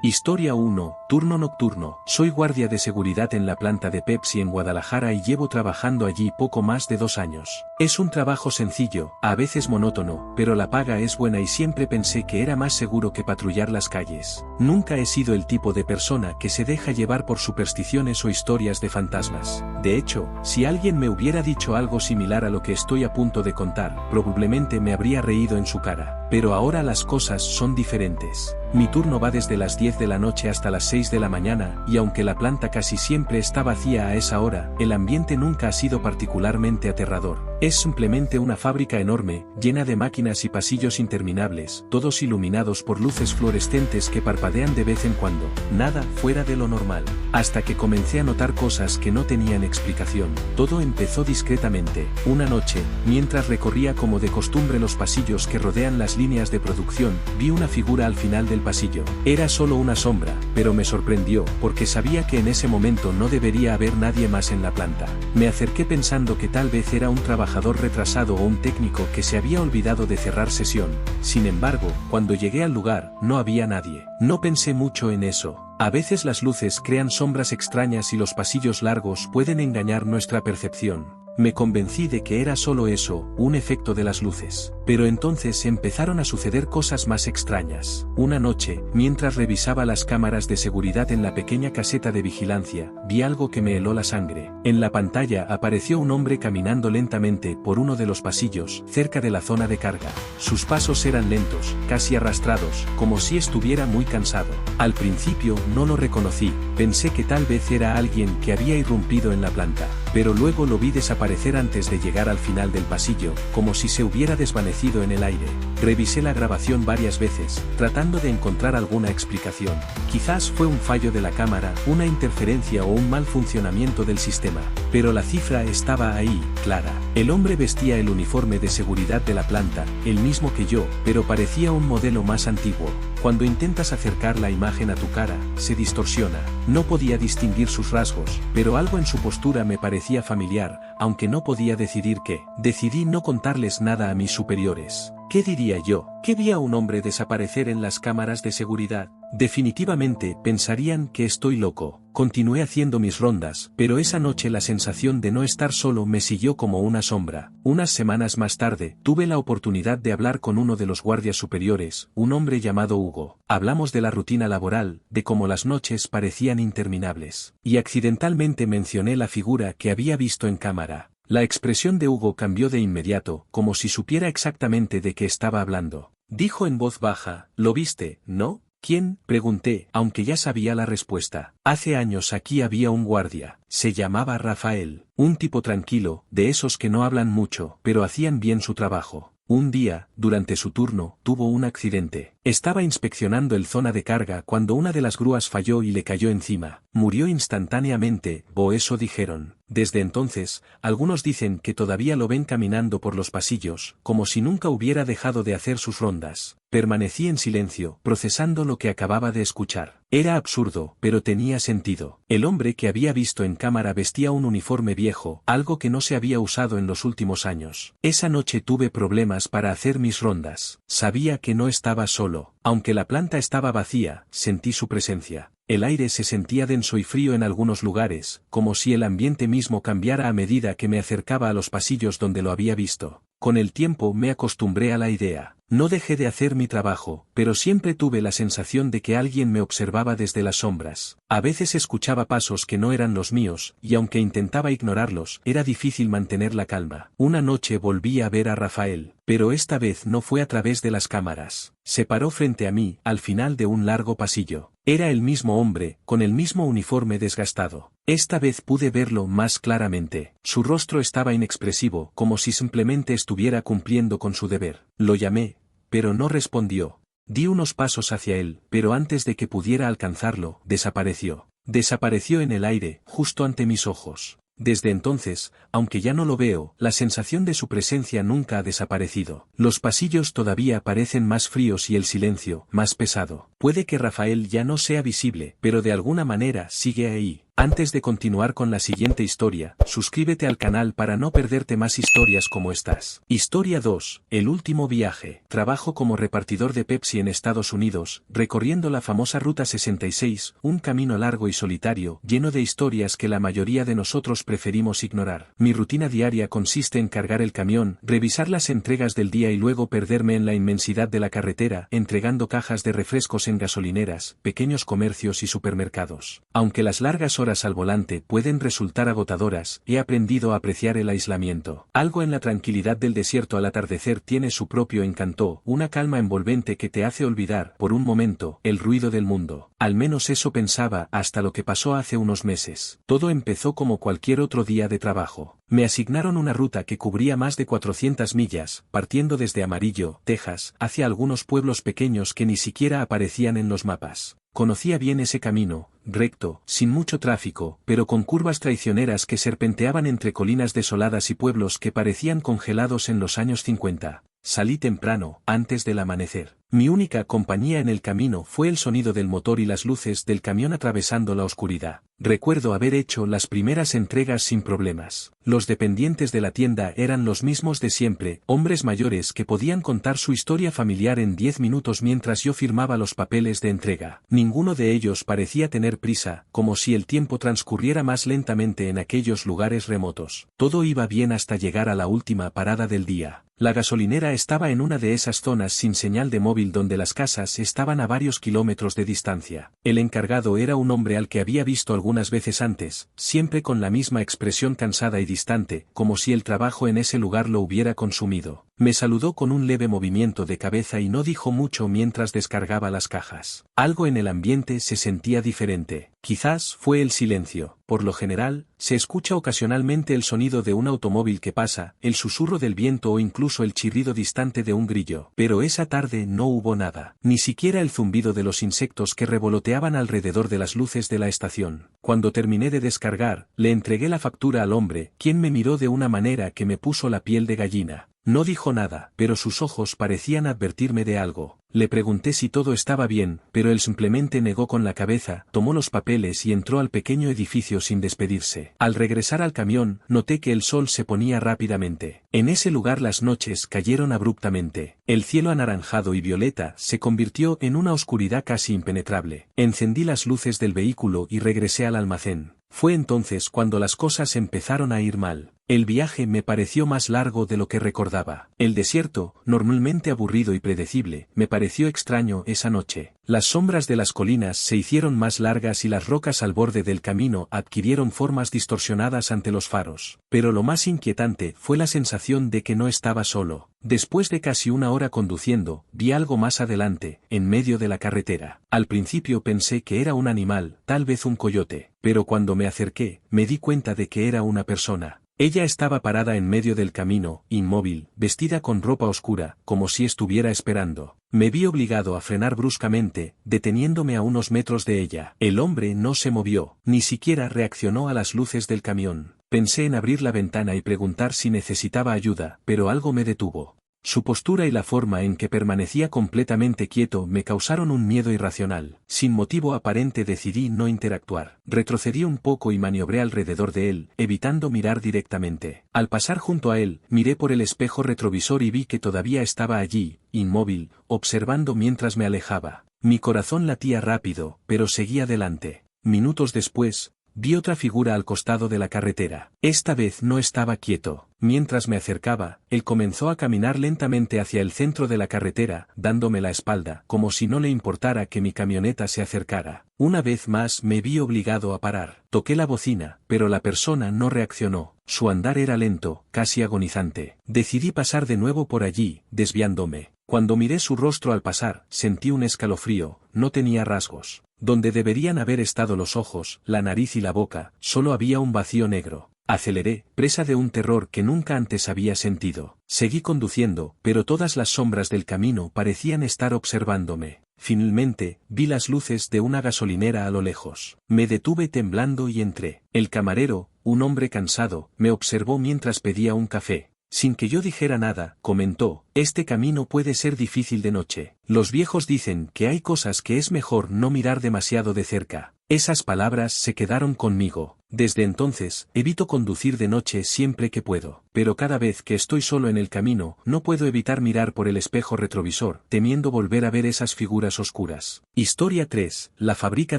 Historia 1, turno nocturno. Soy guardia de seguridad en la planta de Pepsi en Guadalajara y llevo trabajando allí poco más de 2 años. Es un trabajo sencillo, a veces monótono, pero la paga es buena y siempre pensé que era más seguro que patrullar las calles. Nunca he sido el tipo de persona que se deja llevar por supersticiones o historias de fantasmas. De hecho, si alguien me hubiera dicho algo similar a lo que estoy a punto de contar, probablemente me habría reído en su cara. Pero ahora las cosas son diferentes. Mi turno va desde las 10 de la noche hasta las 6 de la mañana, y aunque la planta casi siempre está vacía a esa hora, el ambiente nunca ha sido particularmente aterrador. Es simplemente una fábrica enorme, llena de máquinas y pasillos interminables, todos iluminados por luces fluorescentes que parpadean de vez en cuando. Nada fuera de lo normal. Hasta que comencé a notar cosas que no tenían explicación. Todo empezó discretamente. Una noche, mientras recorría como de costumbre los pasillos que rodean las líneas de producción, vi una figura al final del pasillo. Era solo una sombra, pero me sorprendió, porque sabía que en ese momento no debería haber nadie más en la planta. Me acerqué pensando que tal vez era un trabajador retrasado o un técnico que se había olvidado de cerrar sesión. Sin embargo, cuando llegué al lugar, no había nadie. No pensé mucho en eso. A veces las luces crean sombras extrañas y los pasillos largos pueden engañar nuestra percepción. Me convencí de que era solo eso, un efecto de las luces. Pero entonces empezaron a suceder cosas más extrañas. Una noche, mientras revisaba las cámaras de seguridad en la pequeña caseta de vigilancia, vi algo que me heló la sangre. En la pantalla apareció un hombre caminando lentamente por uno de los pasillos, cerca de la zona de carga. Sus pasos eran lentos, casi arrastrados, como si estuviera muy cansado. Al principio no lo reconocí, pensé que tal vez era alguien que había irrumpido en la planta. Pero luego lo vi desaparecer antes de llegar al final del pasillo, como si se hubiera desvanecido en el aire. Revisé la grabación varias veces, tratando de encontrar alguna explicación. Quizás fue un fallo de la cámara, una interferencia o un mal funcionamiento del sistema. Pero la cifra estaba ahí, clara. El hombre vestía el uniforme de seguridad de la planta, el mismo que yo, pero parecía un modelo más antiguo. Cuando intentas acercar la imagen a tu cara, se distorsiona. No podía distinguir sus rasgos, pero algo en su postura me parecía familiar, aunque no podía decidir qué. Decidí no contarles nada a mis superiores. ¿Qué diría yo? ¿Que vi a un hombre desaparecer en las cámaras de seguridad? Definitivamente pensarían que estoy loco. Continué haciendo mis rondas, pero esa noche la sensación de no estar solo me siguió como una sombra. Unas semanas más tarde, tuve la oportunidad de hablar con uno de los guardias superiores, un hombre llamado Hugo. Hablamos de la rutina laboral, de cómo las noches parecían interminables. Y accidentalmente mencioné la figura que había visto en cámara. La expresión de Hugo cambió de inmediato, como si supiera exactamente de qué estaba hablando. Dijo en voz baja, ¿lo viste, no? ¿Quién? Pregunté, aunque ya sabía la respuesta. Hace años aquí había un guardia. Se llamaba Rafael. Un tipo tranquilo, de esos que no hablan mucho, pero hacían bien su trabajo. Un día, durante su turno, tuvo un accidente. Estaba inspeccionando el zona de carga cuando una de las grúas falló y le cayó encima. Murió instantáneamente, o eso dijeron. Desde entonces, algunos dicen que todavía lo ven caminando por los pasillos, como si nunca hubiera dejado de hacer sus rondas. Permanecí en silencio, procesando lo que acababa de escuchar. Era absurdo, pero tenía sentido. El hombre que había visto en cámara vestía un uniforme viejo, algo que no se había usado en los últimos años. Esa noche tuve problemas para hacer mis rondas. Sabía que no estaba solo. Aunque la planta estaba vacía, sentí su presencia. El aire se sentía denso y frío en algunos lugares, como si el ambiente mismo cambiara a medida que me acercaba a los pasillos donde lo había visto. Con el tiempo me acostumbré a la idea. No dejé de hacer mi trabajo, pero siempre tuve la sensación de que alguien me observaba desde las sombras. A veces escuchaba pasos que no eran los míos, y aunque intentaba ignorarlos, era difícil mantener la calma. Una noche volví a ver a Rafael, pero esta vez no fue a través de las cámaras. Se paró frente a mí, al final de un largo pasillo. Era el mismo hombre, con el mismo uniforme desgastado. Esta vez pude verlo más claramente. Su rostro estaba inexpresivo, como si simplemente estuviera cumpliendo con su deber. Lo llamé, pero no respondió. Di unos pasos hacia él, pero antes de que pudiera alcanzarlo, desapareció. Desapareció en el aire, justo ante mis ojos. Desde entonces, aunque ya no lo veo, la sensación de su presencia nunca ha desaparecido. Los pasillos todavía parecen más fríos y el silencio, más pesado. Puede que Rafael ya no sea visible, pero de alguna manera sigue ahí. Antes de continuar con la siguiente historia, suscríbete al canal para no perderte más historias como estas. Historia 2. El último viaje. Trabajo como repartidor de Pepsi en Estados Unidos, recorriendo la famosa Ruta 66, un camino largo y solitario, lleno de historias que la mayoría de nosotros preferimos ignorar. Mi rutina diaria consiste en cargar el camión, revisar las entregas del día y luego perderme en la inmensidad de la carretera, entregando cajas de refrescos en gasolineras, pequeños comercios y supermercados. Aunque las largas horas al volante pueden resultar agotadoras, he aprendido a apreciar el aislamiento. Algo en la tranquilidad del desierto al atardecer tiene su propio encanto, una calma envolvente que te hace olvidar, por un momento, el ruido del mundo. Al menos eso pensaba hasta lo que pasó hace unos meses. Todo empezó como cualquier otro día de trabajo. Me asignaron una ruta que cubría más de 400 millas, partiendo desde Amarillo, Texas, hacia algunos pueblos pequeños que ni siquiera aparecían en los mapas. Conocía bien ese camino, recto, sin mucho tráfico, pero con curvas traicioneras que serpenteaban entre colinas desoladas y pueblos que parecían congelados en los años 50. Salí temprano, antes del amanecer. Mi única compañía en el camino fue el sonido del motor y las luces del camión atravesando la oscuridad. Recuerdo haber hecho las primeras entregas sin problemas. Los dependientes de la tienda eran los mismos de siempre, hombres mayores que podían contar su historia familiar en 10 minutos mientras yo firmaba los papeles de entrega. Ninguno de ellos parecía tener prisa, como si el tiempo transcurriera más lentamente en aquellos lugares remotos. Todo iba bien hasta llegar a la última parada del día. La gasolinera estaba en una de esas zonas sin señal de móvil donde las casas estaban a varios kilómetros de distancia. El encargado era un hombre al que había visto algunas veces antes, siempre con la misma expresión cansada y distante, como si el trabajo en ese lugar lo hubiera consumido. Me saludó con un leve movimiento de cabeza y no dijo mucho mientras descargaba las cajas. Algo en el ambiente se sentía diferente. Quizás fue el silencio. Por lo general, se escucha ocasionalmente el sonido de un automóvil que pasa, el susurro del viento o incluso el chirrido distante de un grillo. Pero esa tarde no hubo nada, ni siquiera el zumbido de los insectos que revoloteaban alrededor de las luces de la estación. Cuando terminé de descargar, le entregué la factura al hombre, quien me miró de una manera que me puso la piel de gallina. No dijo nada, pero sus ojos parecían advertirme de algo. Le pregunté si todo estaba bien, pero él simplemente negó con la cabeza, tomó los papeles y entró al pequeño edificio sin despedirse. Al regresar al camión, noté que el sol se ponía rápidamente. En ese lugar las noches cayeron abruptamente. El cielo anaranjado y violeta se convirtió en una oscuridad casi impenetrable. Encendí las luces del vehículo y regresé al almacén. Fue entonces cuando las cosas empezaron a ir mal. El viaje me pareció más largo de lo que recordaba. El desierto, normalmente aburrido y predecible, me pareció extraño esa noche. Las sombras de las colinas se hicieron más largas y las rocas al borde del camino adquirieron formas distorsionadas ante los faros. Pero lo más inquietante fue la sensación de que no estaba solo. Después de casi una hora conduciendo, vi algo más adelante, en medio de la carretera. Al principio pensé que era un animal, tal vez un coyote, pero cuando me acerqué, me di cuenta de que era una persona. Ella estaba parada en medio del camino, inmóvil, vestida con ropa oscura, como si estuviera esperando. Me vi obligado a frenar bruscamente, deteniéndome a unos metros de ella. El hombre no se movió, ni siquiera reaccionó a las luces del camión. Pensé en abrir la ventana y preguntar si necesitaba ayuda, pero algo me detuvo. Su postura y la forma en que permanecía completamente quieto me causaron un miedo irracional. Sin motivo aparente decidí no interactuar. Retrocedí un poco y maniobré alrededor de él, evitando mirar directamente. Al pasar junto a él, miré por el espejo retrovisor y vi que todavía estaba allí, inmóvil, observando mientras me alejaba. Mi corazón latía rápido, pero seguía adelante. Minutos después, vi otra figura al costado de la carretera. Esta vez no estaba quieto. Mientras me acercaba, él comenzó a caminar lentamente hacia el centro de la carretera, dándome la espalda, como si no le importara que mi camioneta se acercara. Una vez más me vi obligado a parar. Toqué la bocina, pero la persona no reaccionó. Su andar era lento, casi agonizante. Decidí pasar de nuevo por allí, desviándome. Cuando miré su rostro al pasar, sentí un escalofrío. No tenía rasgos. Donde deberían haber estado los ojos, la nariz y la boca, solo había un vacío negro. Aceleré, presa de un terror que nunca antes había sentido. Seguí conduciendo, pero todas las sombras del camino parecían estar observándome. Finalmente, vi las luces de una gasolinera a lo lejos. Me detuve temblando y entré. El camarero, un hombre cansado, me observó mientras pedía un café. Sin que yo dijera nada, comentó, este camino puede ser difícil de noche. Los viejos dicen que hay cosas que es mejor no mirar demasiado de cerca. Esas palabras se quedaron conmigo. Desde entonces, evito conducir de noche siempre que puedo. Pero cada vez que estoy solo en el camino, no puedo evitar mirar por el espejo retrovisor, temiendo volver a ver esas figuras oscuras. Historia 3. La fábrica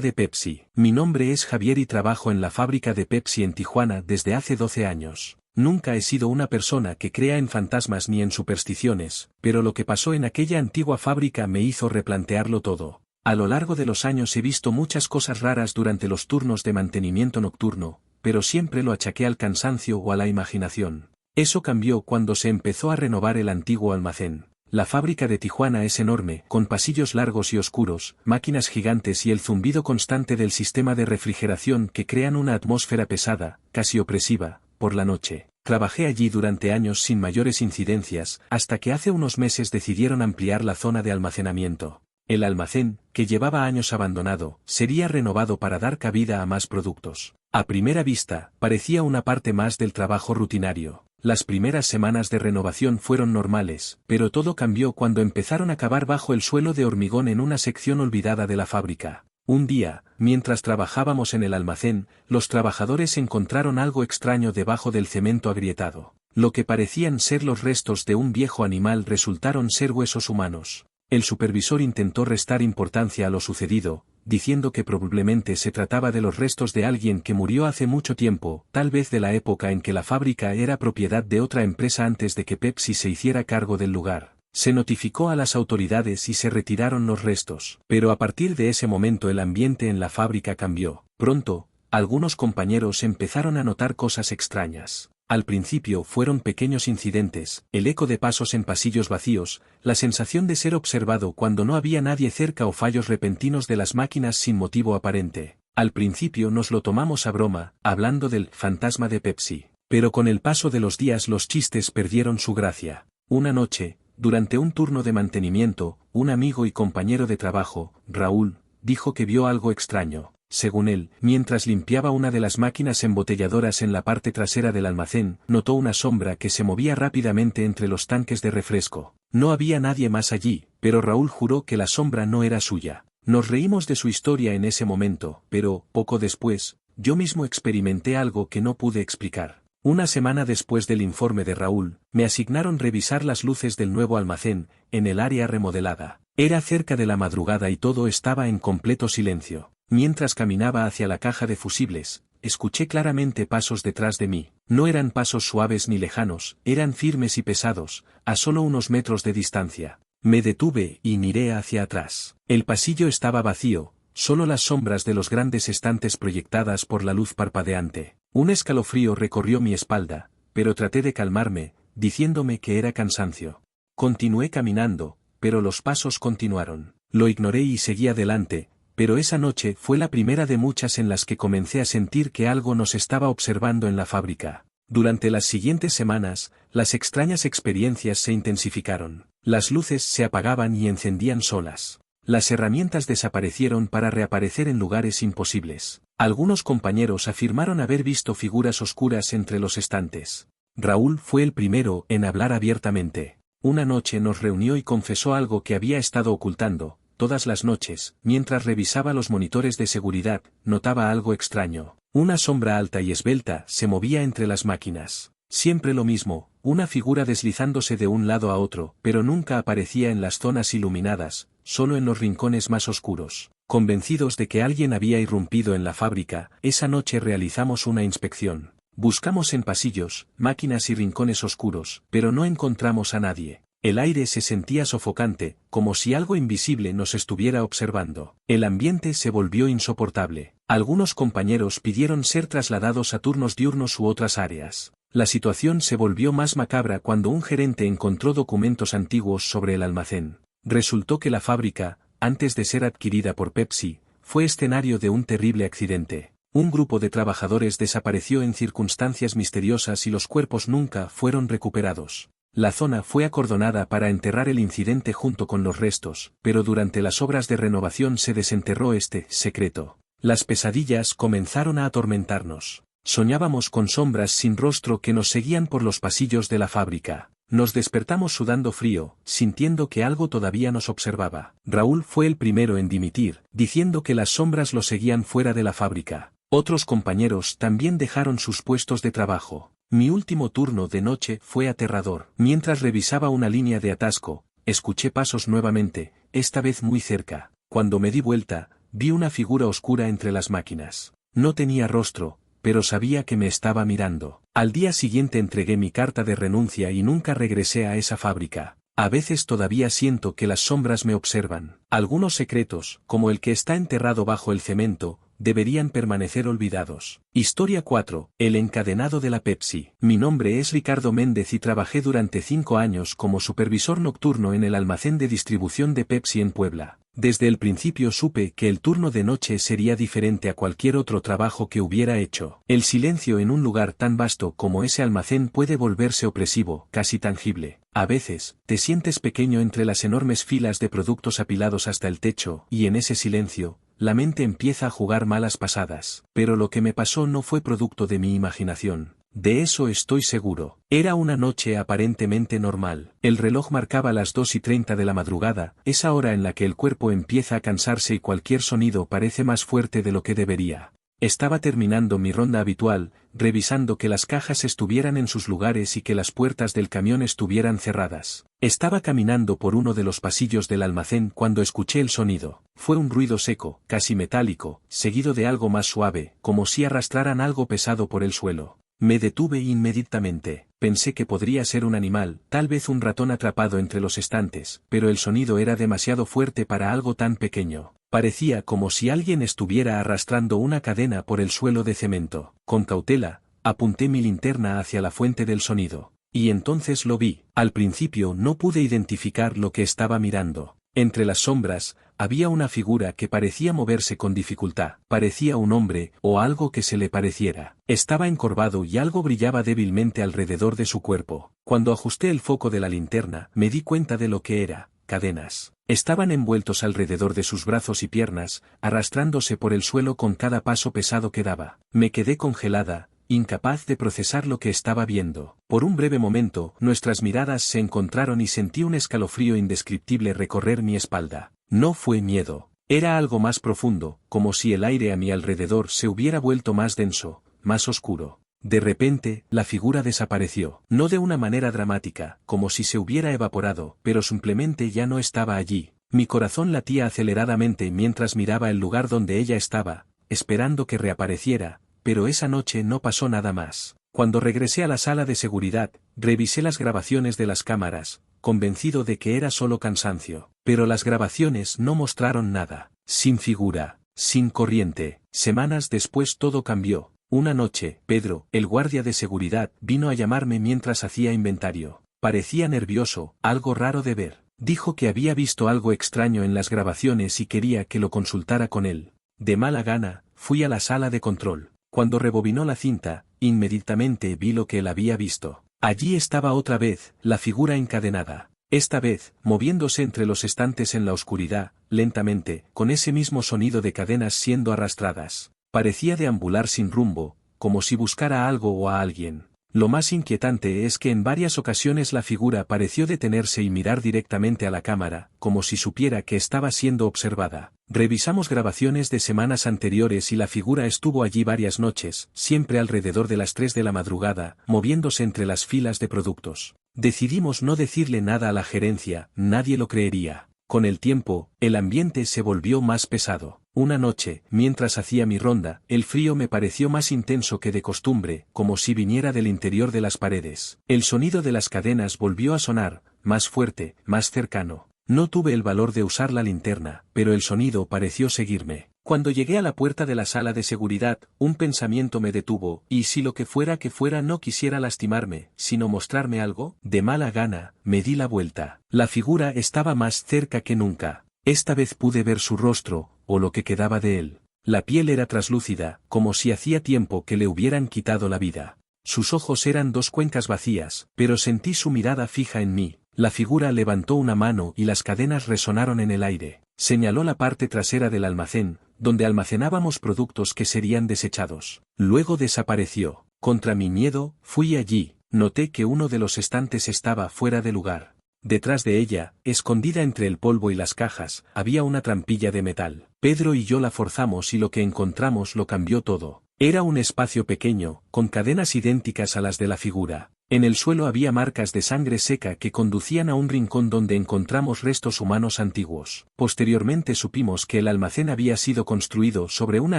de Pepsi. Mi nombre es Javier y trabajo en la fábrica de Pepsi en Tijuana desde hace 12 años. Nunca he sido una persona que crea en fantasmas ni en supersticiones, pero lo que pasó en aquella antigua fábrica me hizo replantearlo todo. A lo largo de los años he visto muchas cosas raras durante los turnos de mantenimiento nocturno, pero siempre lo achaqué al cansancio o a la imaginación. Eso cambió cuando se empezó a renovar el antiguo almacén. La fábrica de Tijuana es enorme, con pasillos largos y oscuros, máquinas gigantes y el zumbido constante del sistema de refrigeración que crean una atmósfera pesada, casi opresiva, por la noche. Trabajé allí durante años sin mayores incidencias, hasta que hace unos meses decidieron ampliar la zona de almacenamiento. El almacén, que llevaba años abandonado, sería renovado para dar cabida a más productos. A primera vista, parecía una parte más del trabajo rutinario. Las primeras semanas de renovación fueron normales, pero todo cambió cuando empezaron a cavar bajo el suelo de hormigón en una sección olvidada de la fábrica. Un día, mientras trabajábamos en el almacén, los trabajadores encontraron algo extraño debajo del cemento agrietado. Lo que parecían ser los restos de un viejo animal resultaron ser huesos humanos. El supervisor intentó restar importancia a lo sucedido, diciendo que probablemente se trataba de los restos de alguien que murió hace mucho tiempo, tal vez de la época en que la fábrica era propiedad de otra empresa antes de que Pepsi se hiciera cargo del lugar. Se notificó a las autoridades y se retiraron los restos. Pero a partir de ese momento el ambiente en la fábrica cambió. Pronto, algunos compañeros empezaron a notar cosas extrañas. Al principio fueron pequeños incidentes, el eco de pasos en pasillos vacíos, la sensación de ser observado cuando no había nadie cerca o fallos repentinos de las máquinas sin motivo aparente. Al principio nos lo tomamos a broma, hablando del fantasma de Pepsi. Pero con el paso de los días los chistes perdieron su gracia. Una noche, durante un turno de mantenimiento, un amigo y compañero de trabajo, Raúl, dijo que vio algo extraño. Según él, mientras limpiaba una de las máquinas embotelladoras en la parte trasera del almacén, notó una sombra que se movía rápidamente entre los tanques de refresco. No había nadie más allí, pero Raúl juró que la sombra no era suya. Nos reímos de su historia en ese momento, pero, poco después, yo mismo experimenté algo que no pude explicar. Una semana después del informe de Raúl, me asignaron revisar las luces del nuevo almacén, en el área remodelada. Era cerca de la madrugada y todo estaba en completo silencio. Mientras caminaba hacia la caja de fusibles, escuché claramente pasos detrás de mí. No eran pasos suaves ni lejanos, eran firmes y pesados, a solo unos metros de distancia. Me detuve y miré hacia atrás. El pasillo estaba vacío, solo las sombras de los grandes estantes proyectadas por la luz parpadeante. Un escalofrío recorrió mi espalda, pero traté de calmarme, diciéndome que era cansancio. Continué caminando, pero los pasos continuaron. Lo ignoré y seguí adelante. Pero esa noche fue la primera de muchas en las que comencé a sentir que algo nos estaba observando en la fábrica. Durante las siguientes semanas, las extrañas experiencias se intensificaron. Las luces se apagaban y encendían solas. Las herramientas desaparecieron para reaparecer en lugares imposibles. Algunos compañeros afirmaron haber visto figuras oscuras entre los estantes. Raúl fue el primero en hablar abiertamente. Una noche nos reunió y confesó algo que había estado ocultando. Todas las noches, mientras revisaba los monitores de seguridad, notaba algo extraño. Una sombra alta y esbelta se movía entre las máquinas. Siempre lo mismo, una figura deslizándose de un lado a otro, pero nunca aparecía en las zonas iluminadas, solo en los rincones más oscuros. Convencidos de que alguien había irrumpido en la fábrica, esa noche realizamos una inspección. Buscamos en pasillos, máquinas y rincones oscuros, pero no encontramos a nadie. El aire se sentía sofocante, como si algo invisible nos estuviera observando. El ambiente se volvió insoportable. Algunos compañeros pidieron ser trasladados a turnos diurnos u otras áreas. La situación se volvió más macabra cuando un gerente encontró documentos antiguos sobre el almacén. Resultó que la fábrica, antes de ser adquirida por Pepsi, fue escenario de un terrible accidente. Un grupo de trabajadores desapareció en circunstancias misteriosas y los cuerpos nunca fueron recuperados. La zona fue acordonada para enterrar el incidente junto con los restos, pero durante las obras de renovación se desenterró este secreto. Las pesadillas comenzaron a atormentarnos. Soñábamos con sombras sin rostro que nos seguían por los pasillos de la fábrica. Nos despertamos sudando frío, sintiendo que algo todavía nos observaba. Raúl fue el primero en dimitir, diciendo que las sombras lo seguían fuera de la fábrica. Otros compañeros también dejaron sus puestos de trabajo. Mi último turno de noche fue aterrador. Mientras revisaba una línea de atasco, escuché pasos nuevamente, esta vez muy cerca. Cuando me di vuelta, vi una figura oscura entre las máquinas. No tenía rostro, pero sabía que me estaba mirando. Al día siguiente entregué mi carta de renuncia y nunca regresé a esa fábrica. A veces todavía siento que las sombras me observan. Algunos secretos, como el que está enterrado bajo el cemento, deberían permanecer olvidados. Historia 4. El encadenado de la Pepsi. Mi nombre es Ricardo Méndez y trabajé durante 5 años como supervisor nocturno en el almacén de distribución de Pepsi en Puebla. Desde el principio supe que el turno de noche sería diferente a cualquier otro trabajo que hubiera hecho. El silencio en un lugar tan vasto como ese almacén puede volverse opresivo, casi tangible. A veces, te sientes pequeño entre las enormes filas de productos apilados hasta el techo, y en ese silencio, la mente empieza a jugar malas pasadas. Pero lo que me pasó no fue producto de mi imaginación. De eso estoy seguro. Era una noche aparentemente normal. El reloj marcaba las 2:30 de la madrugada, esa hora en la que el cuerpo empieza a cansarse y cualquier sonido parece más fuerte de lo que debería. Estaba terminando mi ronda habitual, revisando que las cajas estuvieran en sus lugares y que las puertas del camión estuvieran cerradas. Estaba caminando por uno de los pasillos del almacén cuando escuché el sonido. Fue un ruido seco, casi metálico, seguido de algo más suave, como si arrastraran algo pesado por el suelo. Me detuve inmediatamente. Pensé que podría ser un animal, tal vez un ratón atrapado entre los estantes, pero el sonido era demasiado fuerte para algo tan pequeño. Parecía como si alguien estuviera arrastrando una cadena por el suelo de cemento. Con cautela, apunté mi linterna hacia la fuente del sonido. Y entonces lo vi. Al principio no pude identificar lo que estaba mirando. Entre las sombras, había una figura que parecía moverse con dificultad. Parecía un hombre, o algo que se le pareciera. Estaba encorvado y algo brillaba débilmente alrededor de su cuerpo. Cuando ajusté el foco de la linterna, me di cuenta de lo que era. Cadenas. Estaban envueltos alrededor de sus brazos y piernas, arrastrándose por el suelo con cada paso pesado que daba. Me quedé congelada, incapaz de procesar lo que estaba viendo. Por un breve momento, nuestras miradas se encontraron y sentí un escalofrío indescriptible recorrer mi espalda. No fue miedo. Era algo más profundo, como si el aire a mi alrededor se hubiera vuelto más denso, más oscuro. De repente, la figura desapareció. No de una manera dramática, como si se hubiera evaporado, pero simplemente ya no estaba allí. Mi corazón latía aceleradamente mientras miraba el lugar donde ella estaba, esperando que reapareciera, pero esa noche no pasó nada más. Cuando regresé a la sala de seguridad, revisé las grabaciones de las cámaras, convencido de que era solo cansancio. Pero las grabaciones no mostraron nada. Sin figura, sin corriente. Semanas después todo cambió. Una noche, Pedro, el guardia de seguridad, vino a llamarme mientras hacía inventario. Parecía nervioso, algo raro de ver. Dijo que había visto algo extraño en las grabaciones y quería que lo consultara con él. De mala gana, fui a la sala de control. Cuando rebobinó la cinta, inmediatamente vi lo que él había visto. Allí estaba otra vez, la figura encadenada. Esta vez, moviéndose entre los estantes en la oscuridad, lentamente, con ese mismo sonido de cadenas siendo arrastradas. Parecía deambular sin rumbo, como si buscara algo o a alguien. Lo más inquietante es que en varias ocasiones la figura pareció detenerse y mirar directamente a la cámara, como si supiera que estaba siendo observada. Revisamos grabaciones de semanas anteriores y la figura estuvo allí varias noches, siempre alrededor de las 3 de la madrugada, moviéndose entre las filas de productos. Decidimos no decirle nada a la gerencia, nadie lo creería. Con el tiempo, el ambiente se volvió más pesado. Una noche, mientras hacía mi ronda, el frío me pareció más intenso que de costumbre, como si viniera del interior de las paredes. El sonido de las cadenas volvió a sonar, más fuerte, más cercano. No tuve el valor de usar la linterna, pero el sonido pareció seguirme. Cuando llegué a la puerta de la sala de seguridad, un pensamiento me detuvo, y si lo que fuera no quisiera lastimarme, sino mostrarme algo, de mala gana, me di la vuelta. La figura estaba más cerca que nunca. Esta vez pude ver su rostro, o lo que quedaba de él. La piel era traslúcida, como si hacía tiempo que le hubieran quitado la vida. Sus ojos eran 2 cuencas vacías, pero sentí su mirada fija en mí. La figura levantó una mano y las cadenas resonaron en el aire. Señaló la parte trasera del almacén, donde almacenábamos productos que serían desechados. Luego desapareció. Contra mi miedo, fui allí. Noté que uno de los estantes estaba fuera de lugar. Detrás de ella, escondida entre el polvo y las cajas, había una trampilla de metal. Pedro y yo la forzamos y lo que encontramos lo cambió todo. Era un espacio pequeño, con cadenas idénticas a las de la figura. En el suelo había marcas de sangre seca que conducían a un rincón donde encontramos restos humanos antiguos. Posteriormente supimos que el almacén había sido construido sobre una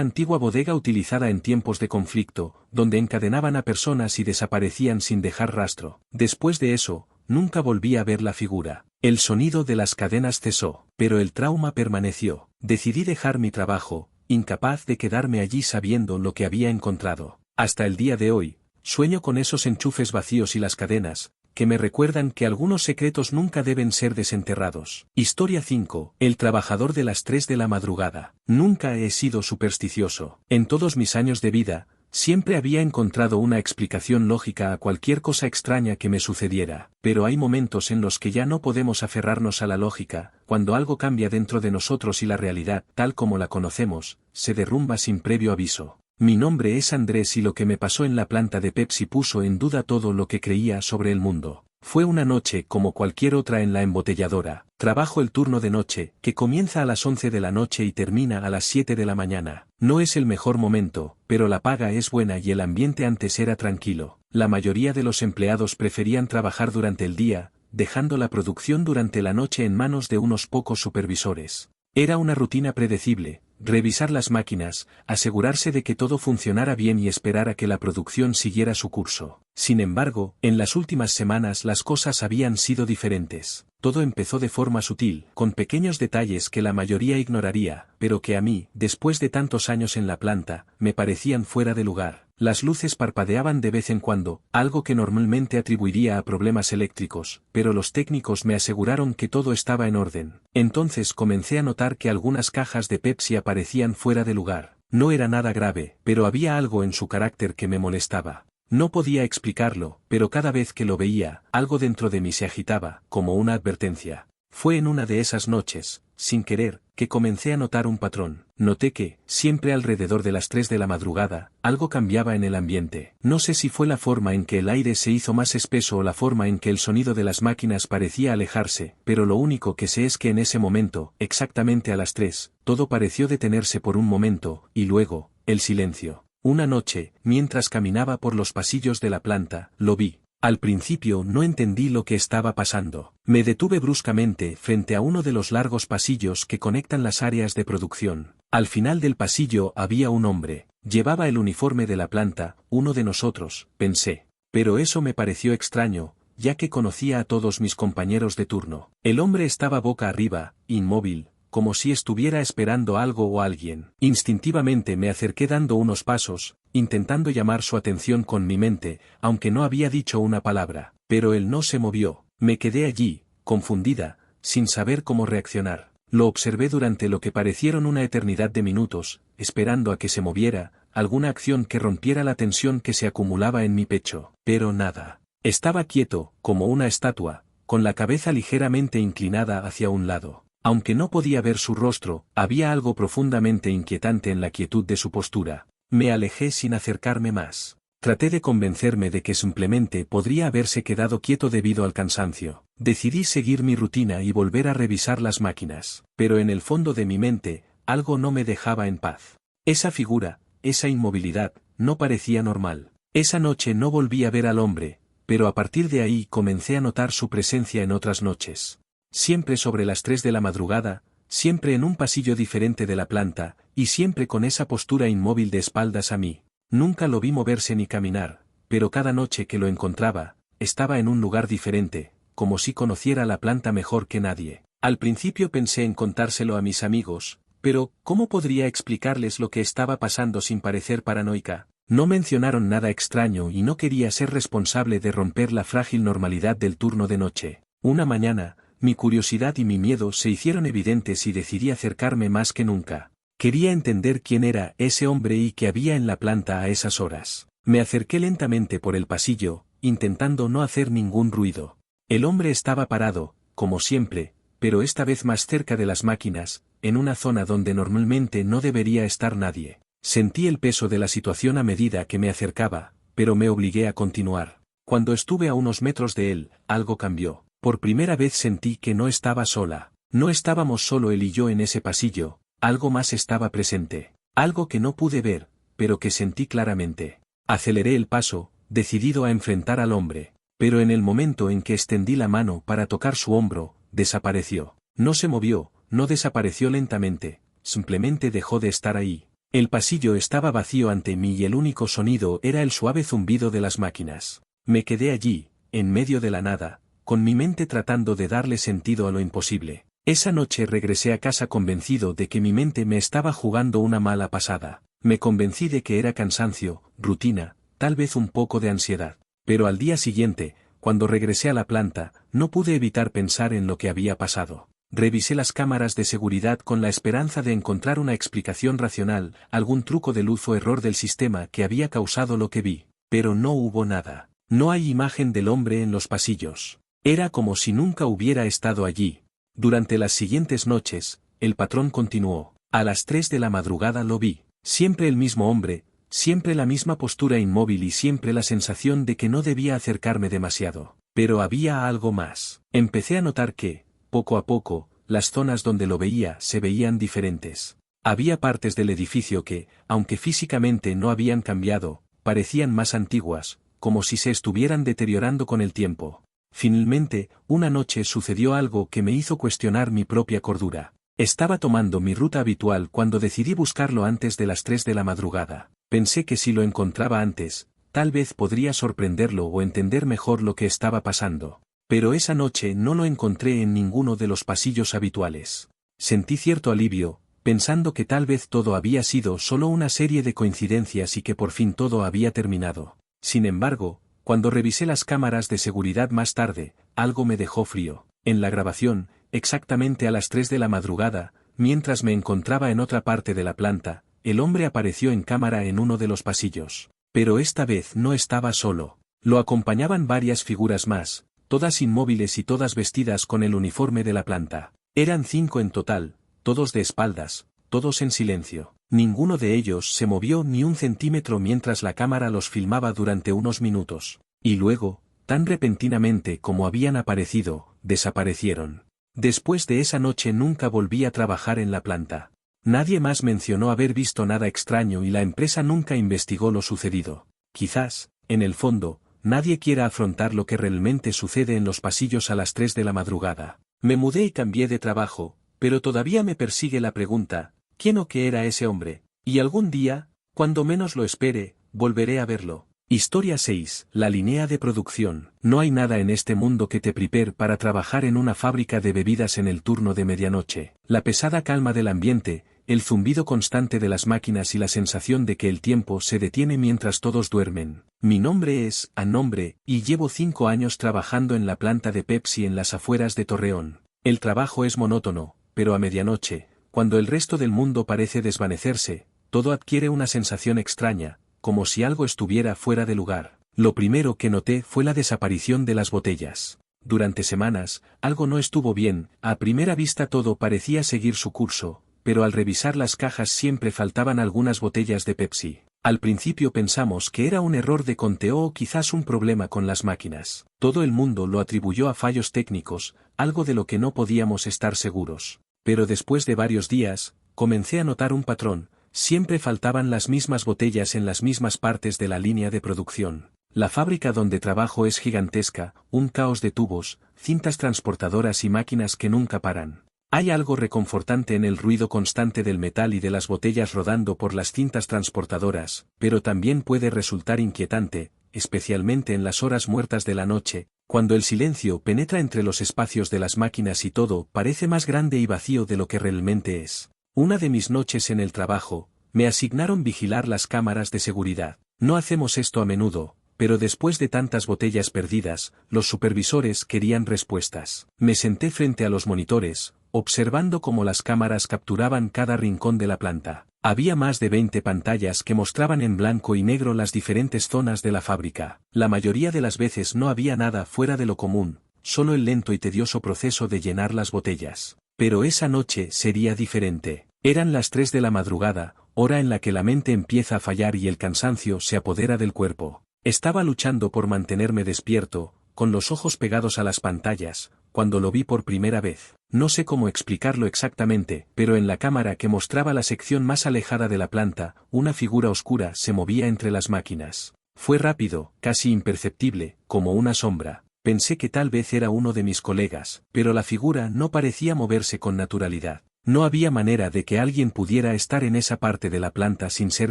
antigua bodega utilizada en tiempos de conflicto, donde encadenaban a personas y desaparecían sin dejar rastro. Después de eso, nunca volví a ver la figura. El sonido de las cadenas cesó, pero el trauma permaneció. Decidí dejar mi trabajo, incapaz de quedarme allí sabiendo lo que había encontrado. Hasta el día de hoy, sueño con esos enchufes vacíos y las cadenas, que me recuerdan que algunos secretos nunca deben ser desenterrados. Historia 5. El trabajador de las 3 de la madrugada. Nunca he sido supersticioso. En todos mis años de vida, siempre había encontrado una explicación lógica a cualquier cosa extraña que me sucediera, pero hay momentos en los que ya no podemos aferrarnos a la lógica, cuando algo cambia dentro de nosotros y la realidad, tal como la conocemos, se derrumba sin previo aviso. Mi nombre es Andrés y lo que me pasó en la planta de Pepsi puso en duda todo lo que creía sobre el mundo. Fue una noche como cualquier otra en la embotelladora. Trabajo el turno de noche, que comienza a las 11 de la noche y termina a las 7 de la mañana. No es el mejor momento, pero la paga es buena y el ambiente antes era tranquilo. La mayoría de los empleados preferían trabajar durante el día, dejando la producción durante la noche en manos de unos pocos supervisores. Era una rutina predecible: revisar las máquinas, asegurarse de que todo funcionara bien y esperar a que la producción siguiera su curso. Sin embargo, en las últimas semanas las cosas habían sido diferentes. Todo empezó de forma sutil, con pequeños detalles que la mayoría ignoraría, pero que a mí, después de tantos años en la planta, me parecían fuera de lugar. Las luces parpadeaban de vez en cuando, algo que normalmente atribuiría a problemas eléctricos, pero los técnicos me aseguraron que todo estaba en orden. Entonces comencé a notar que algunas cajas de Pepsi aparecían fuera de lugar. No era nada grave, pero había algo en su carácter que me molestaba. No podía explicarlo, pero cada vez que lo veía, algo dentro de mí se agitaba, como una advertencia. Fue en una de esas noches, sin querer, que comencé a notar un patrón. Noté que, siempre alrededor de las 3 de la madrugada, algo cambiaba en el ambiente. No sé si fue la forma en que el aire se hizo más espeso o la forma en que el sonido de las máquinas parecía alejarse, pero lo único que sé es que en ese momento, exactamente a las 3, todo pareció detenerse por un momento, y luego, el silencio. Una noche, mientras caminaba por los pasillos de la planta, lo vi. Al principio no entendí lo que estaba pasando. Me detuve bruscamente frente a uno de los largos pasillos que conectan las áreas de producción. Al final del pasillo había un hombre. Llevaba el uniforme de la planta, uno de nosotros, pensé. Pero eso me pareció extraño, ya que conocía a todos mis compañeros de turno. El hombre estaba boca arriba, inmóvil, como si estuviera esperando algo o alguien. Instintivamente me acerqué dando unos pasos, intentando llamar su atención con mi mente, aunque no había dicho una palabra. Pero él no se movió. Me quedé allí, confundida, sin saber cómo reaccionar. Lo observé durante lo que parecieron una eternidad de minutos, esperando a que se moviera, alguna acción que rompiera la tensión que se acumulaba en mi pecho. Pero nada. Estaba quieto, como una estatua, con la cabeza ligeramente inclinada hacia un lado. Aunque no podía ver su rostro, había algo profundamente inquietante en la quietud de su postura. Me alejé sin acercarme más. Traté de convencerme de que simplemente podría haberse quedado quieto debido al cansancio. Decidí seguir mi rutina y volver a revisar las máquinas. Pero en el fondo de mi mente, algo no me dejaba en paz. Esa figura, esa inmovilidad, no parecía normal. Esa noche no volví a ver al hombre, pero a partir de ahí comencé a notar su presencia en otras noches. Siempre sobre las 3 de la madrugada, siempre en un pasillo diferente de la planta, y siempre con esa postura inmóvil de espaldas a mí. Nunca lo vi moverse ni caminar, pero cada noche que lo encontraba, estaba en un lugar diferente, como si conociera la planta mejor que nadie. Al principio pensé en contárselo a mis amigos, pero ¿cómo podría explicarles lo que estaba pasando sin parecer paranoica? No mencionaron nada extraño y no quería ser responsable de romper la frágil normalidad del turno de noche. Una mañana, mi curiosidad y mi miedo se hicieron evidentes y decidí acercarme más que nunca. Quería entender quién era ese hombre y qué había en la planta a esas horas. Me acerqué lentamente por el pasillo, intentando no hacer ningún ruido. El hombre estaba parado, como siempre, pero esta vez más cerca de las máquinas, en una zona donde normalmente no debería estar nadie. Sentí el peso de la situación a medida que me acercaba, pero me obligué a continuar. Cuando estuve a unos metros de él, algo cambió. Por primera vez sentí que no estaba sola. No estábamos solo él y yo en ese pasillo, algo más estaba presente. Algo que no pude ver, pero que sentí claramente. Aceleré el paso, decidido a enfrentar al hombre. Pero en el momento en que extendí la mano para tocar su hombro, desapareció. No se movió, no desapareció lentamente, simplemente dejó de estar ahí. El pasillo estaba vacío ante mí y el único sonido era el suave zumbido de las máquinas. Me quedé allí, en medio de la nada, con mi mente tratando de darle sentido a lo imposible. Esa noche regresé a casa convencido de que mi mente me estaba jugando una mala pasada. Me convencí de que era cansancio, rutina, tal vez un poco de ansiedad. Pero al día siguiente, cuando regresé a la planta, no pude evitar pensar en lo que había pasado. Revisé las cámaras de seguridad con la esperanza de encontrar una explicación racional, algún truco de luz o error del sistema que había causado lo que vi. Pero no hubo nada. No hay imagen del hombre en los pasillos. Era como si nunca hubiera estado allí. Durante las siguientes noches, el patrón continuó. A las 3 de la madrugada lo vi. Siempre el mismo hombre, siempre la misma postura inmóvil y siempre la sensación de que no debía acercarme demasiado. Pero había algo más. Empecé a notar que, poco a poco, las zonas donde lo veía se veían diferentes. Había partes del edificio que, aunque físicamente no habían cambiado, parecían más antiguas, como si se estuvieran deteriorando con el tiempo. Finalmente, una noche sucedió algo que me hizo cuestionar mi propia cordura. Estaba tomando mi ruta habitual cuando decidí buscarlo antes de las 3 de la madrugada. Pensé que si lo encontraba antes, tal vez podría sorprenderlo o entender mejor lo que estaba pasando. Pero esa noche no lo encontré en ninguno de los pasillos habituales. Sentí cierto alivio, pensando que tal vez todo había sido solo una serie de coincidencias y que por fin todo había terminado. Sin embargo, cuando revisé las cámaras de seguridad más tarde, algo me dejó frío. En la grabación, exactamente a las 3 de la madrugada, mientras me encontraba en otra parte de la planta, el hombre apareció en cámara en uno de los pasillos. Pero esta vez no estaba solo. Lo acompañaban varias figuras más, todas inmóviles y todas vestidas con el uniforme de la planta. Eran 5 en total, todos de espaldas, todos en silencio. Ninguno de ellos se movió ni un centímetro mientras la cámara los filmaba durante unos minutos. Y luego, tan repentinamente como habían aparecido, desaparecieron. Después de esa noche nunca volví a trabajar en la planta. Nadie más mencionó haber visto nada extraño y la empresa nunca investigó lo sucedido. Quizás, en el fondo, nadie quiera afrontar lo que realmente sucede en los pasillos a las 3 de la madrugada. Me mudé y cambié de trabajo, pero todavía me persigue la pregunta, ¿quién o qué era ese hombre? Y algún día, cuando menos lo espere, volveré a verlo. Historia 6. La línea de producción. No hay nada en este mundo que te prepare para trabajar en una fábrica de bebidas en el turno de medianoche. La pesada calma del ambiente, el zumbido constante de las máquinas y la sensación de que el tiempo se detiene mientras todos duermen. Mi nombre es Anombre, y llevo 5 años trabajando en la planta de Pepsi en las afueras de Torreón. El trabajo es monótono, pero a medianoche, cuando el resto del mundo parece desvanecerse, todo adquiere una sensación extraña, como si algo estuviera fuera de lugar. Lo primero que noté fue la desaparición de las botellas. Durante semanas, algo no estuvo bien, a primera vista todo parecía seguir su curso, pero al revisar las cajas siempre faltaban algunas botellas de Pepsi. Al principio pensamos que era un error de conteo o quizás un problema con las máquinas. Todo el mundo lo atribuyó a fallos técnicos, algo de lo que no podíamos estar seguros. Pero después de varios días, comencé a notar un patrón. Siempre faltaban las mismas botellas en las mismas partes de la línea de producción. La fábrica donde trabajo es gigantesca, un caos de tubos, cintas transportadoras y máquinas que nunca paran. Hay algo reconfortante en el ruido constante del metal y de las botellas rodando por las cintas transportadoras, pero también puede resultar inquietante, especialmente en las horas muertas de la noche, cuando el silencio penetra entre los espacios de las máquinas y todo parece más grande y vacío de lo que realmente es. Una de mis noches en el trabajo, me asignaron vigilar las cámaras de seguridad. No hacemos esto a menudo, pero después de tantas botellas perdidas, los supervisores querían respuestas. Me senté frente a los monitores, observando cómo las cámaras capturaban cada rincón de la planta. Había más de 20 pantallas que mostraban en blanco y negro las diferentes zonas de la fábrica. La mayoría de las veces no había nada fuera de lo común, solo el lento y tedioso proceso de llenar las botellas. Pero esa noche sería diferente. Eran las 3 de la madrugada, hora en la que la mente empieza a fallar y el cansancio se apodera del cuerpo. Estaba luchando por mantenerme despierto, con los ojos pegados a las pantallas, cuando lo vi por primera vez. No sé cómo explicarlo exactamente, pero en la cámara que mostraba la sección más alejada de la planta, una figura oscura se movía entre las máquinas. Fue rápido, casi imperceptible, como una sombra. Pensé que tal vez era uno de mis colegas, pero la figura no parecía moverse con naturalidad. No había manera de que alguien pudiera estar en esa parte de la planta sin ser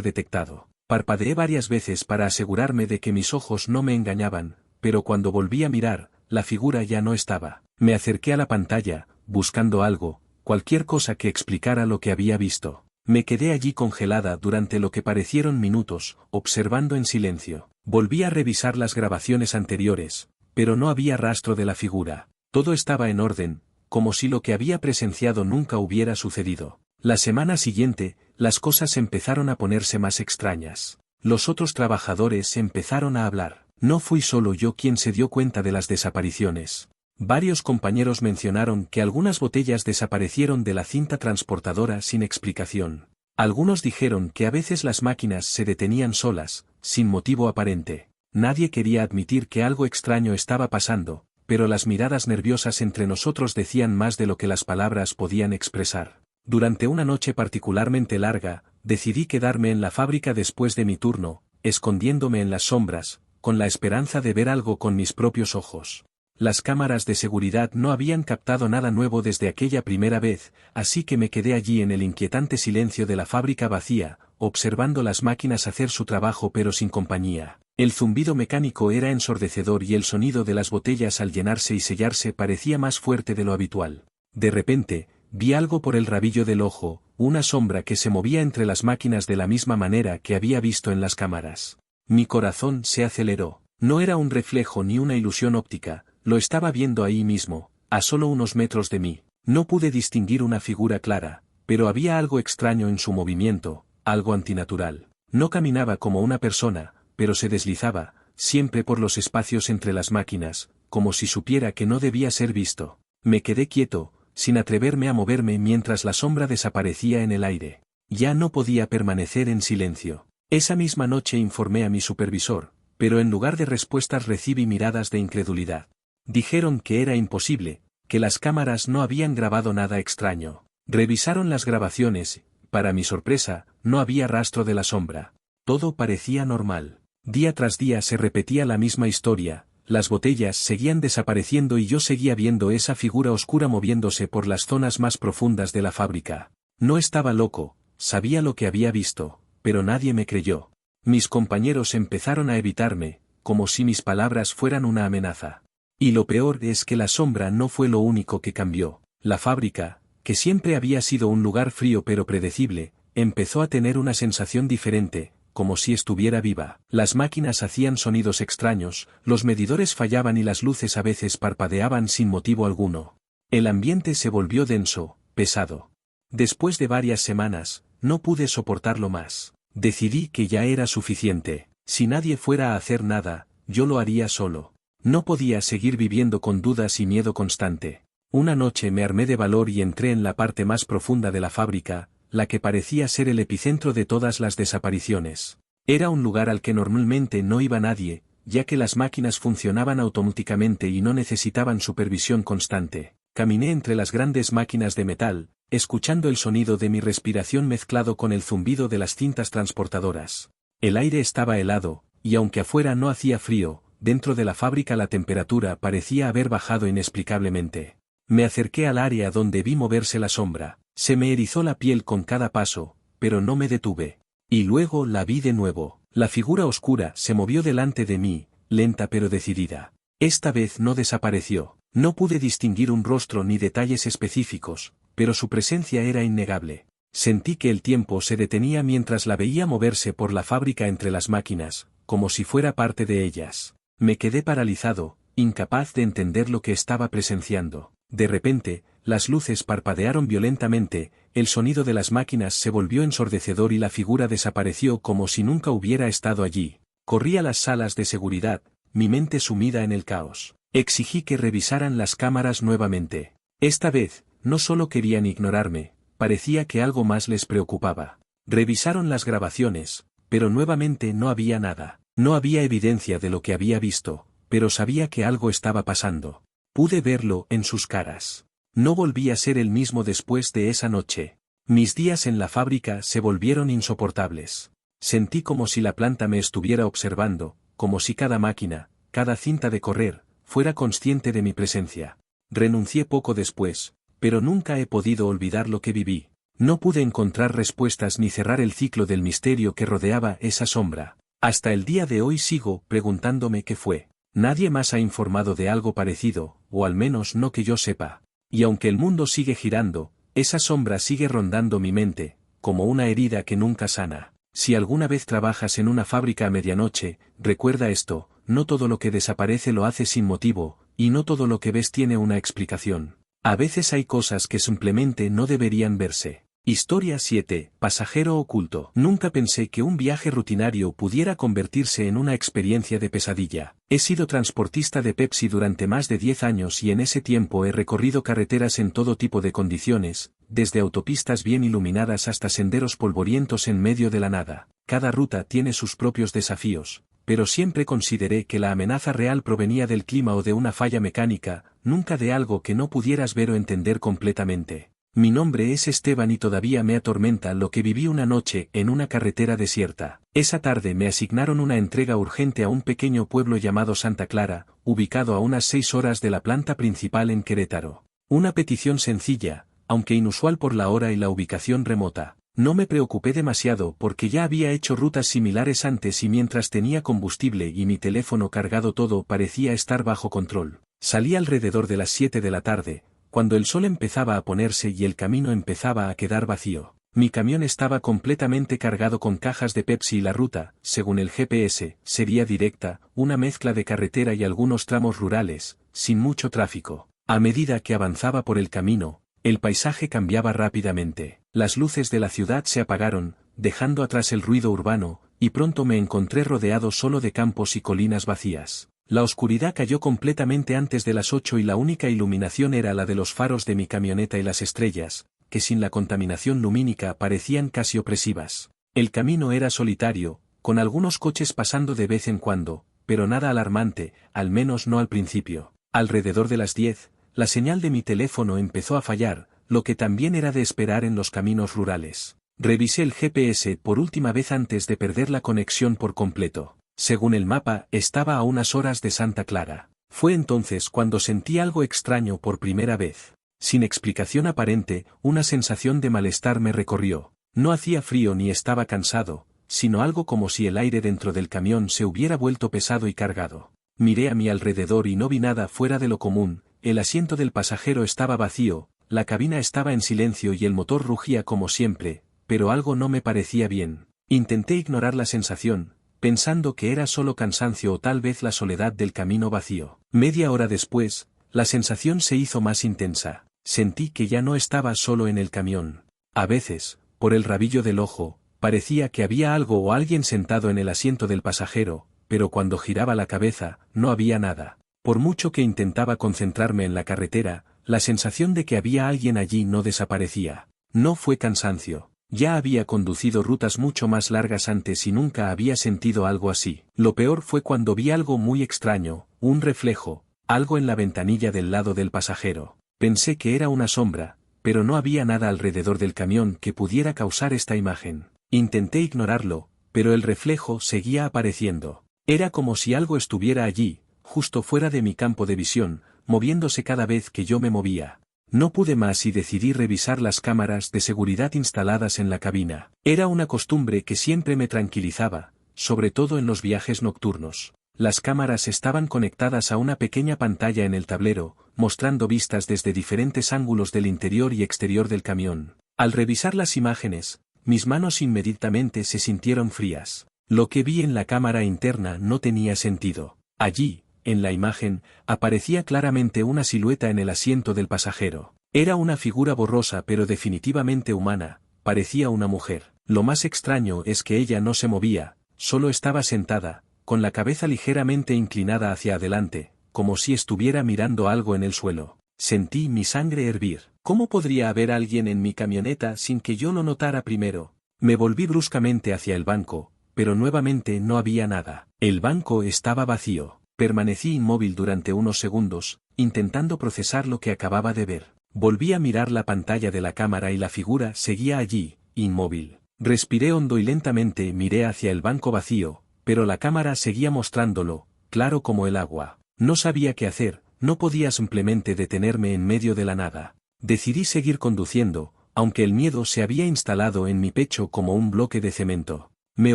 detectado. Parpadeé varias veces para asegurarme de que mis ojos no me engañaban, pero cuando volví a mirar, la figura ya no estaba. Me acerqué a la pantalla, buscando algo, cualquier cosa que explicara lo que había visto. Me quedé allí congelada durante lo que parecieron minutos, observando en silencio. Volví a revisar las grabaciones anteriores, pero no había rastro de la figura. Todo estaba en orden, como si lo que había presenciado nunca hubiera sucedido. La semana siguiente, las cosas empezaron a ponerse más extrañas. Los otros trabajadores empezaron a hablar. No fui solo yo quien se dio cuenta de las desapariciones. Varios compañeros mencionaron que algunas botellas desaparecieron de la cinta transportadora sin explicación. Algunos dijeron que a veces las máquinas se detenían solas, sin motivo aparente. Nadie quería admitir que algo extraño estaba pasando, pero las miradas nerviosas entre nosotros decían más de lo que las palabras podían expresar. Durante una noche particularmente larga, decidí quedarme en la fábrica después de mi turno, escondiéndome en las sombras, con la esperanza de ver algo con mis propios ojos. Las cámaras de seguridad no habían captado nada nuevo desde aquella primera vez, así que me quedé allí en el inquietante silencio de la fábrica vacía, observando las máquinas hacer su trabajo pero sin compañía. El zumbido mecánico era ensordecedor y el sonido de las botellas al llenarse y sellarse parecía más fuerte de lo habitual. De repente, vi algo por el rabillo del ojo, una sombra que se movía entre las máquinas de la misma manera que había visto en las cámaras. Mi corazón se aceleró. No era un reflejo ni una ilusión óptica, lo estaba viendo ahí mismo, a solo unos metros de mí. No pude distinguir una figura clara, pero había algo extraño en su movimiento, algo antinatural. No caminaba como una persona, pero se deslizaba, siempre por los espacios entre las máquinas, como si supiera que no debía ser visto. Me quedé quieto, sin atreverme a moverme mientras la sombra desaparecía en el aire. Ya no podía permanecer en silencio. Esa misma noche informé a mi supervisor, pero en lugar de respuestas recibí miradas de incredulidad. Dijeron que era imposible, que las cámaras no habían grabado nada extraño. Revisaron las grabaciones, para mi sorpresa, no había rastro de la sombra. Todo parecía normal. Día tras día se repetía la misma historia, las botellas seguían desapareciendo y yo seguía viendo esa figura oscura moviéndose por las zonas más profundas de la fábrica. No estaba loco, sabía lo que había visto, pero nadie me creyó. Mis compañeros empezaron a evitarme, como si mis palabras fueran una amenaza. Y lo peor es que la sombra no fue lo único que cambió. La fábrica, que siempre había sido un lugar frío pero predecible, empezó a tener una sensación diferente, como si estuviera viva. Las máquinas hacían sonidos extraños, los medidores fallaban y las luces a veces parpadeaban sin motivo alguno. El ambiente se volvió denso, pesado. Después de varias semanas, no pude soportarlo más. Decidí que ya era suficiente. Si nadie fuera a hacer nada, yo lo haría solo. No podía seguir viviendo con dudas y miedo constante. Una noche me armé de valor y entré en la parte más profunda de la fábrica, la que parecía ser el epicentro de todas las desapariciones. Era un lugar al que normalmente no iba nadie, ya que las máquinas funcionaban automáticamente y no necesitaban supervisión constante. Caminé entre las grandes máquinas de metal, escuchando el sonido de mi respiración mezclado con el zumbido de las cintas transportadoras. El aire estaba helado, y aunque afuera no hacía frío, dentro de la fábrica la temperatura parecía haber bajado inexplicablemente. Me acerqué al área donde vi moverse la sombra. Se me erizó la piel con cada paso, pero no me detuve. Y luego la vi de nuevo. La figura oscura se movió delante de mí, lenta pero decidida. Esta vez no desapareció. No pude distinguir un rostro ni detalles específicos, pero su presencia era innegable. Sentí que el tiempo se detenía mientras la veía moverse por la fábrica entre las máquinas, como si fuera parte de ellas. Me quedé paralizado, incapaz de entender lo que estaba presenciando. De repente, las luces parpadearon violentamente, el sonido de las máquinas se volvió ensordecedor y la figura desapareció como si nunca hubiera estado allí. Corrí a las salas de seguridad, mi mente sumida en el caos. Exigí que revisaran las cámaras nuevamente. Esta vez, no solo querían ignorarme, parecía que algo más les preocupaba. Revisaron las grabaciones, pero nuevamente no había nada. No había evidencia de lo que había visto, pero sabía que algo estaba pasando. Pude verlo en sus caras. No volví a ser el mismo después de esa noche. Mis días en la fábrica se volvieron insoportables. Sentí como si la planta me estuviera observando, como si cada máquina, cada cinta de correr, fuera consciente de mi presencia. Renuncié poco después, pero nunca he podido olvidar lo que viví. No pude encontrar respuestas ni cerrar el ciclo del misterio que rodeaba esa sombra. Hasta el día de hoy sigo preguntándome qué fue. Nadie más ha informado de algo parecido, o al menos no que yo sepa. Y aunque el mundo sigue girando, esa sombra sigue rondando mi mente, como una herida que nunca sana. Si alguna vez trabajas en una fábrica a medianoche, recuerda esto: no todo lo que desaparece lo hace sin motivo, y no todo lo que ves tiene una explicación. A veces hay cosas que simplemente no deberían verse. Historia 7. Pasajero oculto. Nunca pensé que un viaje rutinario pudiera convertirse en una experiencia de pesadilla. He sido transportista de Pepsi durante más de 10 años y en ese tiempo he recorrido carreteras en todo tipo de condiciones, desde autopistas bien iluminadas hasta senderos polvorientos en medio de la nada. Cada ruta tiene sus propios desafíos, pero siempre consideré que la amenaza real provenía del clima o de una falla mecánica, nunca de algo que no pudieras ver o entender completamente. Mi nombre es Esteban y todavía me atormenta lo que viví una noche en una carretera desierta. Esa tarde me asignaron una entrega urgente a un pequeño pueblo llamado Santa Clara, ubicado a unas 6 horas de la planta principal en Querétaro. Una petición sencilla, aunque inusual por la hora y la ubicación remota. No me preocupé demasiado porque ya había hecho rutas similares antes y mientras tenía combustible y mi teléfono cargado todo parecía estar bajo control. Salí alrededor de las 7 de la tarde, cuando el sol empezaba a ponerse y el camino empezaba a quedar vacío. Mi camión estaba completamente cargado con cajas de Pepsi y la ruta, según el GPS, sería directa, una mezcla de carretera y algunos tramos rurales, sin mucho tráfico. A medida que avanzaba por el camino, el paisaje cambiaba rápidamente. Las luces de la ciudad se apagaron, dejando atrás el ruido urbano, y pronto me encontré rodeado solo de campos y colinas vacías. La oscuridad cayó completamente antes de las 8 y la única iluminación era la de los faros de mi camioneta y las estrellas, que sin la contaminación lumínica parecían casi opresivas. El camino era solitario, con algunos coches pasando de vez en cuando, pero nada alarmante, al menos no al principio. Alrededor de las 10, la señal de mi teléfono empezó a fallar, lo que también era de esperar en los caminos rurales. Revisé el GPS por última vez antes de perder la conexión por completo. Según el mapa, estaba a unas horas de Santa Clara. Fue entonces cuando sentí algo extraño por primera vez. Sin explicación aparente, una sensación de malestar me recorrió. No hacía frío ni estaba cansado, sino algo como si el aire dentro del camión se hubiera vuelto pesado y cargado. Miré a mi alrededor y no vi nada fuera de lo común. El asiento del pasajero estaba vacío, la cabina estaba en silencio y el motor rugía como siempre, pero algo no me parecía bien. Intenté ignorar la sensación, pensando que era solo cansancio o tal vez la soledad del camino vacío. Media hora después, la sensación se hizo más intensa. Sentí que ya no estaba solo en el camión. A veces, por el rabillo del ojo, parecía que había algo o alguien sentado en el asiento del pasajero, pero cuando giraba la cabeza, no había nada. Por mucho que intentaba concentrarme en la carretera, la sensación de que había alguien allí no desaparecía. No fue cansancio. Ya había conducido rutas mucho más largas antes y nunca había sentido algo así. Lo peor fue cuando vi algo muy extraño, un reflejo, algo en la ventanilla del lado del pasajero. Pensé que era una sombra, pero no había nada alrededor del camión que pudiera causar esta imagen. Intenté ignorarlo, pero el reflejo seguía apareciendo. Era como si algo estuviera allí, justo fuera de mi campo de visión, moviéndose cada vez que yo me movía. No pude más y decidí revisar las cámaras de seguridad instaladas en la cabina. Era una costumbre que siempre me tranquilizaba, sobre todo en los viajes nocturnos. Las cámaras estaban conectadas a una pequeña pantalla en el tablero, mostrando vistas desde diferentes ángulos del interior y exterior del camión. Al revisar las imágenes, mis manos inmediatamente se sintieron frías. Lo que vi en la cámara interna no tenía sentido. Allí, en la imagen, aparecía claramente una silueta en el asiento del pasajero. Era una figura borrosa pero definitivamente humana, parecía una mujer. Lo más extraño es que ella no se movía, solo estaba sentada, con la cabeza ligeramente inclinada hacia adelante, como si estuviera mirando algo en el suelo. Sentí mi sangre hervir. ¿Cómo podría haber alguien en mi camioneta sin que yo lo notara primero? Me volví bruscamente hacia el banco, pero nuevamente no había nada. El banco estaba vacío. Permanecí inmóvil durante unos segundos, intentando procesar lo que acababa de ver. Volví a mirar la pantalla de la cámara y la figura seguía allí, inmóvil. Respiré hondo y lentamente miré hacia el banco vacío, pero la cámara seguía mostrándolo, claro como el agua. No sabía qué hacer, no podía simplemente detenerme en medio de la nada. Decidí seguir conduciendo, aunque el miedo se había instalado en mi pecho como un bloque de cemento. Me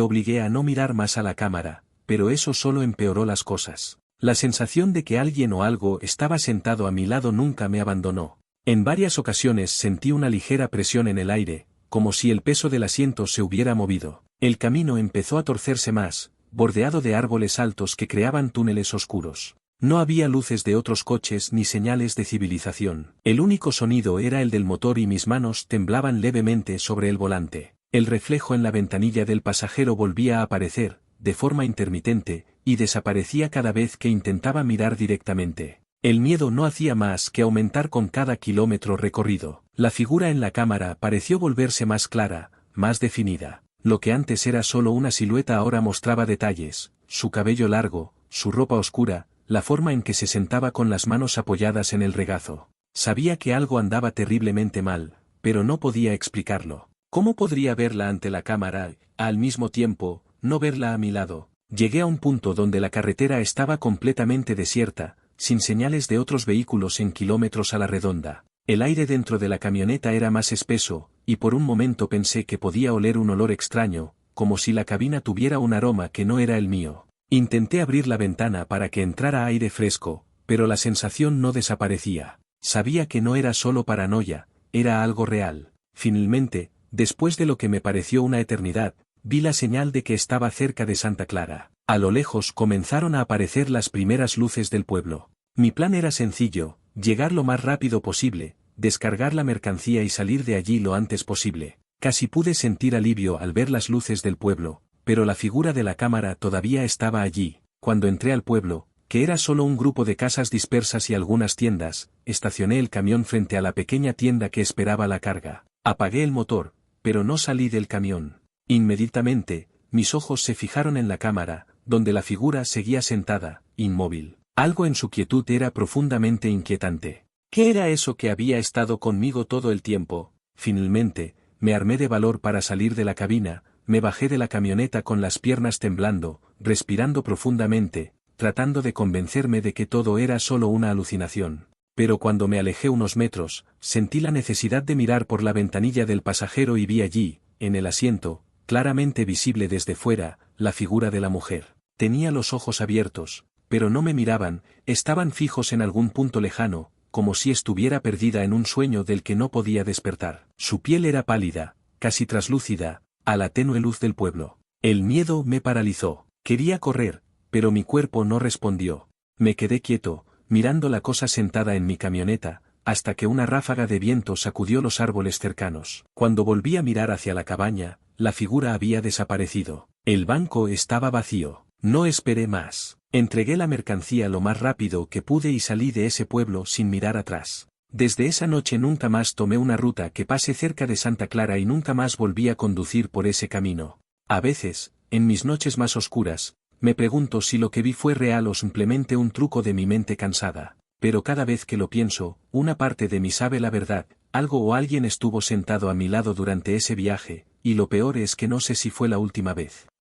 obligué a no mirar más a la cámara, pero eso solo empeoró las cosas. La sensación de que alguien o algo estaba sentado a mi lado nunca me abandonó. En varias ocasiones sentí una ligera presión en el aire, como si el peso del asiento se hubiera movido. El camino empezó a torcerse más, bordeado de árboles altos que creaban túneles oscuros. No había luces de otros coches ni señales de civilización. El único sonido era el del motor y mis manos temblaban levemente sobre el volante. El reflejo en la ventanilla del pasajero volvía a aparecer, de forma intermitente, y desaparecía cada vez que intentaba mirar directamente. El miedo no hacía más que aumentar con cada kilómetro recorrido. La figura en la cámara pareció volverse más clara, más definida. Lo que antes era solo una silueta ahora mostraba detalles, su cabello largo, su ropa oscura, la forma en que se sentaba con las manos apoyadas en el regazo. Sabía que algo andaba terriblemente mal, pero no podía explicarlo. ¿Cómo podría verla ante la cámara, al mismo tiempo, no verla a mi lado? Llegué a un punto donde la carretera estaba completamente desierta, sin señales de otros vehículos en kilómetros a la redonda. El aire dentro de la camioneta era más espeso, y por un momento pensé que podía oler un olor extraño, como si la cabina tuviera un aroma que no era el mío. Intenté abrir la ventana para que entrara aire fresco, pero la sensación no desaparecía. Sabía que no era solo paranoia, era algo real. Finalmente, después de lo que me pareció una eternidad, vi la señal de que estaba cerca de Santa Clara. A lo lejos comenzaron a aparecer las primeras luces del pueblo. Mi plan era sencillo, llegar lo más rápido posible, descargar la mercancía y salir de allí lo antes posible. Casi pude sentir alivio al ver las luces del pueblo, pero la figura de la cámara todavía estaba allí. Cuando entré al pueblo, que era solo un grupo de casas dispersas y algunas tiendas, estacioné el camión frente a la pequeña tienda que esperaba la carga. Apagué el motor, pero no salí del camión. Inmediatamente, mis ojos se fijaron en la cámara, donde la figura seguía sentada, inmóvil. Algo en su quietud era profundamente inquietante. ¿Qué era eso que había estado conmigo todo el tiempo? Finalmente, me armé de valor para salir de la cabina, me bajé de la camioneta con las piernas temblando, respirando profundamente, tratando de convencerme de que todo era solo una alucinación. Pero cuando me alejé unos metros, sentí la necesidad de mirar por la ventanilla del pasajero y vi allí, en el asiento, claramente visible desde fuera, la figura de la mujer. Tenía los ojos abiertos, pero no me miraban, estaban fijos en algún punto lejano, como si estuviera perdida en un sueño del que no podía despertar. Su piel era pálida, casi traslúcida, a la tenue luz del pueblo. El miedo me paralizó. Quería correr, pero mi cuerpo no respondió. Me quedé quieto, mirando la cosa sentada en mi camioneta, hasta que una ráfaga de viento sacudió los árboles cercanos. Cuando volví a mirar hacia la cabaña, la figura había desaparecido. El banco estaba vacío. No esperé más. Entregué la mercancía lo más rápido que pude y salí de ese pueblo sin mirar atrás. Desde esa noche nunca más tomé una ruta que pase cerca de Santa Clara y nunca más volví a conducir por ese camino. A veces, en mis noches más oscuras, me pregunto si lo que vi fue real o simplemente un truco de mi mente cansada. Pero cada vez que lo pienso, una parte de mí sabe la verdad, algo o alguien estuvo sentado a mi lado durante ese viaje, y lo peor es que no sé si fue la última vez.